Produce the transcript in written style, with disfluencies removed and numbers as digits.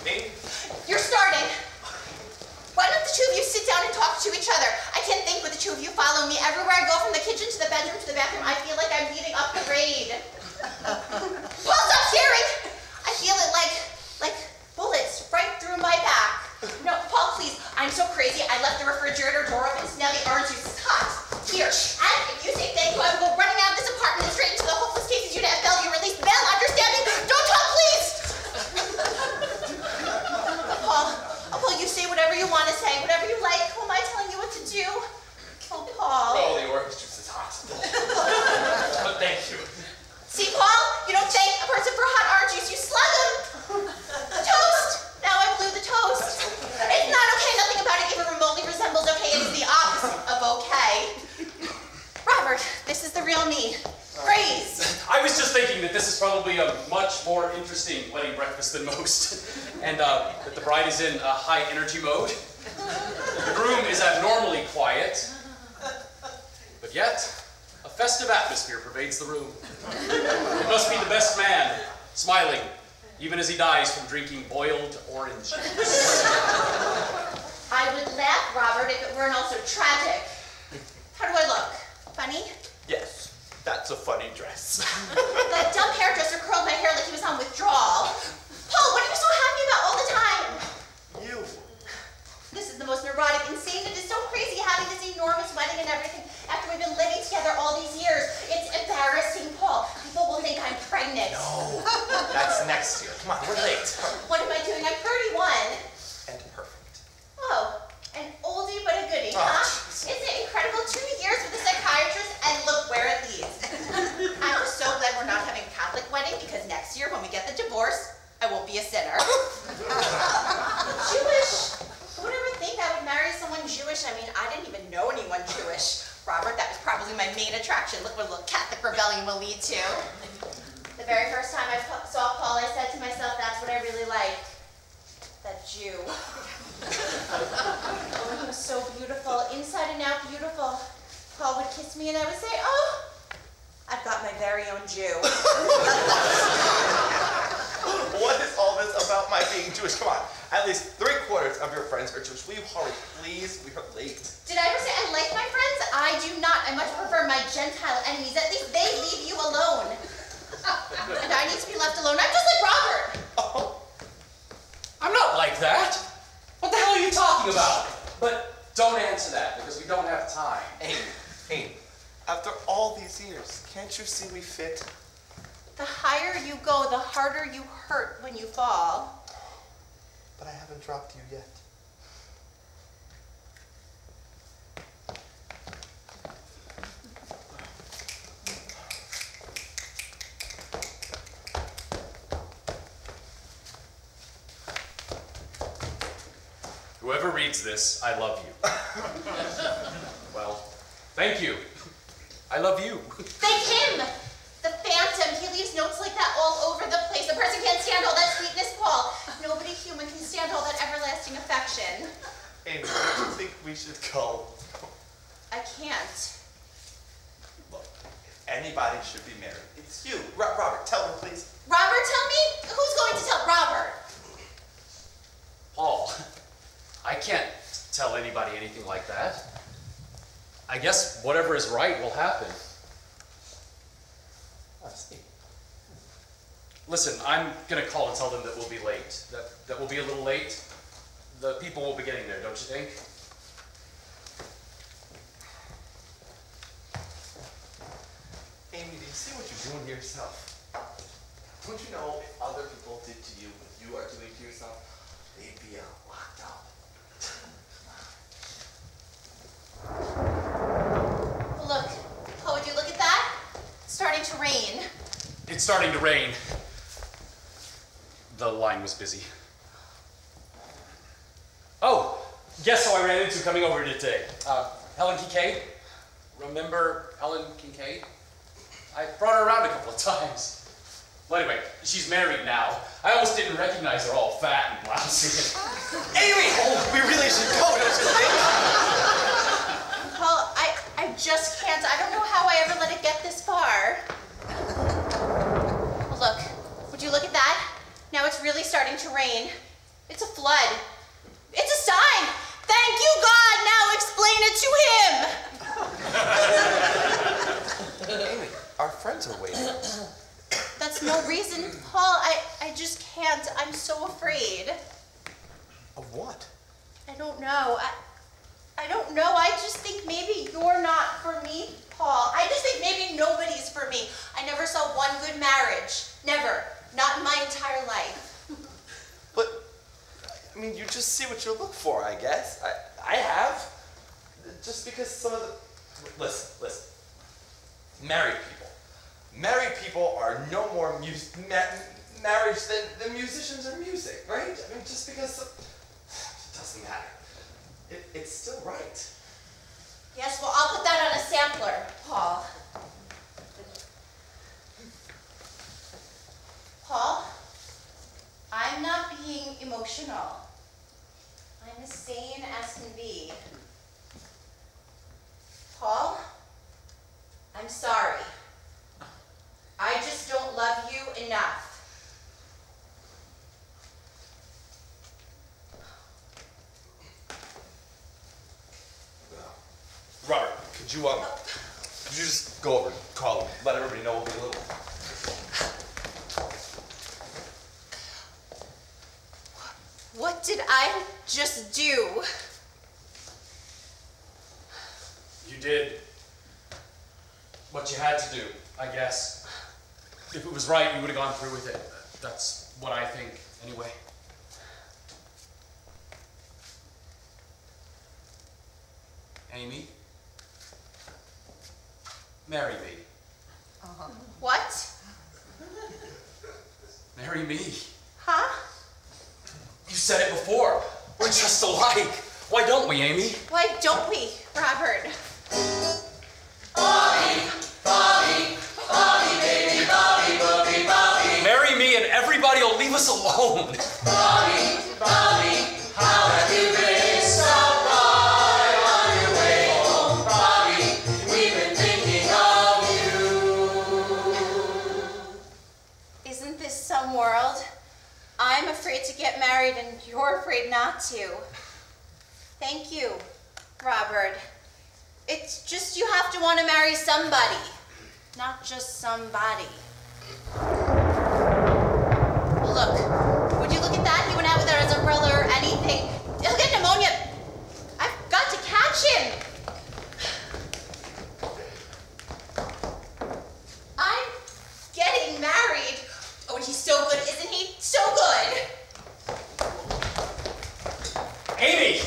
Me? You're starting. Why don't the two of you sit down and talk to each other? I can't think with the two of you following me. Everywhere I go, from the kitchen to the bedroom to the bathroom, I feel like I'm beating up the raid. Paul, stop staring! I feel it like bullets right through my back. No, Paul, please. I'm so crazy. I left the refrigerator door open, so now the orange juice is hot. Here. And if you say thank you, I will go running out of this apartment and straight into the hopeless cases unit at Bellevue. Release Bell, understanding? Don't talk, please! Paul, you say whatever you want to say, whatever you like. Who am I telling you what to do? Oh, Paul. Oh, the orange juice is hot. But thank you. See, Paul? You don't thank a person for hot orange juice. You slug him. Toast. Now I blew the toast. It's not okay. Nothing about it even remotely resembles okay. It is the opposite of okay. Robert, this is the real me. Praise. I was just thinking that this is probably a much more interesting wedding breakfast than most. And that the bride is in a high energy mode. The groom is abnormally quiet. But yet, a festive atmosphere pervades the room. It must be the best man, smiling, even as he dies from drinking boiled orange juice. I would laugh, Robert, if it weren't also tragic. How do I look? Funny? Yes, that's a funny dress. That dumb hairdresser curled my hair like he was on withdrawal. Paul, what are you so happy about all the time? You. This is the most neurotic, insane, it is so crazy having this enormous wedding and everything after we've been living together all these years. It's embarrassing, Paul. People will think I'm pregnant. No, that's next year. Come on, we're late. What am I doing? I'm 31. And perfect. Oh, an oldie but a goodie, Oh, huh? geez. Isn't it incredible? 2 years with a psychiatrist, and look where it leads. I'm just so glad we're not having a Catholic wedding, because next year when we get the divorce, I won't be a sinner. Jewish. Who would ever think I would marry someone Jewish? I mean, I didn't even know anyone Jewish. Robert, that was probably my main attraction. Look what a little Catholic rebellion will lead to. The very first time I saw Paul, I said to myself, that's what I really like. That Jew. Oh, he was so beautiful, inside and out beautiful. Paul would kiss me and I would say, oh, I've got my very own Jew. What is all this about my being Jewish? Come on, at least 3/4 of your friends are Jewish. Will you hurry, please? We are late. Did I ever say I like my friends? I do not. I much prefer my Gentile enemies. At least they leave you alone. And I need to be left alone. I'm just like Robert. Oh. I'm not like that. What the hell are you talking about? But don't answer that, because we don't have time. Hey, after all these years, can't you see we fit? The higher you go, the harder you hurt when you fall. But I haven't dropped you yet. Whoever reads this, I love you. Well, thank you. I love you. Thank him! The phantom. He leaves notes like that all over the place. A person can't stand all that sweetness, Paul. Nobody human can stand all that everlasting affection. Amy, do you think we should go? I can't. Look, if anybody should be married, it's you. Robert, tell her, please. Robert, tell me? Who's going to tell Robert? Paul, I can't tell anybody anything like that. I guess whatever is right will happen. I see. Listen, I'm going to call and tell them that we'll be late. That we'll be a little late. The people will be getting there, don't you think? Amy, do you see what you're doing to yourself? Don't you know if other people did to you what you are doing to yourself, they'd be locked up. Look, Paul, would you look at that? It's starting to rain. It's starting to rain. The line was busy. Oh, guess who I ran into coming over here today? Helen Kincaid. Remember Helen Kincaid? I brought her around a couple of times. Well, anyway, she's married now. I almost didn't recognize her, all fat and lousy. Amy! Oh, we really should go, don't you think? Paul, I just can't. I don't know how I ever let it get this far. Look, would you look at that? Now it's really starting to rain. It's a flood. It's a sign. Thank you, God. Now explain it to him. Amy, our friends are waiting. That's no reason, Paul. I just can't. I'm so afraid. Of what? I don't know. I don't know. I just think maybe you're not for me, Paul. I just think maybe nobody's for me. I never saw one good marriage. Never. Not in my entire life. But, I mean, you just see what you look for, I guess. I have. Just because some of the... Listen. Married people are no more marriage than musicians or music, right? I mean, just because... It doesn't matter. It's still right. Yes, well, I'll put that on a sampler, Paul. Paul, I'm not being emotional. I'm as sane as can be. Paul, I'm sorry. I just don't love you enough. Robert, could you just go over and call him, let everybody know we'll be a little... What did I just do? You did what you had to do, I guess. If it was right, you would have gone through with it. That's what I think, anyway. Amy? Marry me. What? Marry me. Huh? You said it before. We're just alike. Why don't we, Amy? Why don't we, Robert? Marry me and everybody will leave us alone. How have you been? Stop by on your way home, Bobby. We've been thinking of you. Isn't this some world? I'm afraid to get married and you're afraid not to. Thank you, Robert. It's just you have to want to marry somebody, not just somebody. Look, would you look at that? He went out without his umbrella or anything. He'll get pneumonia. I've got to catch him. I'm getting married. Oh, and he's so good, isn't he? So good. Amy!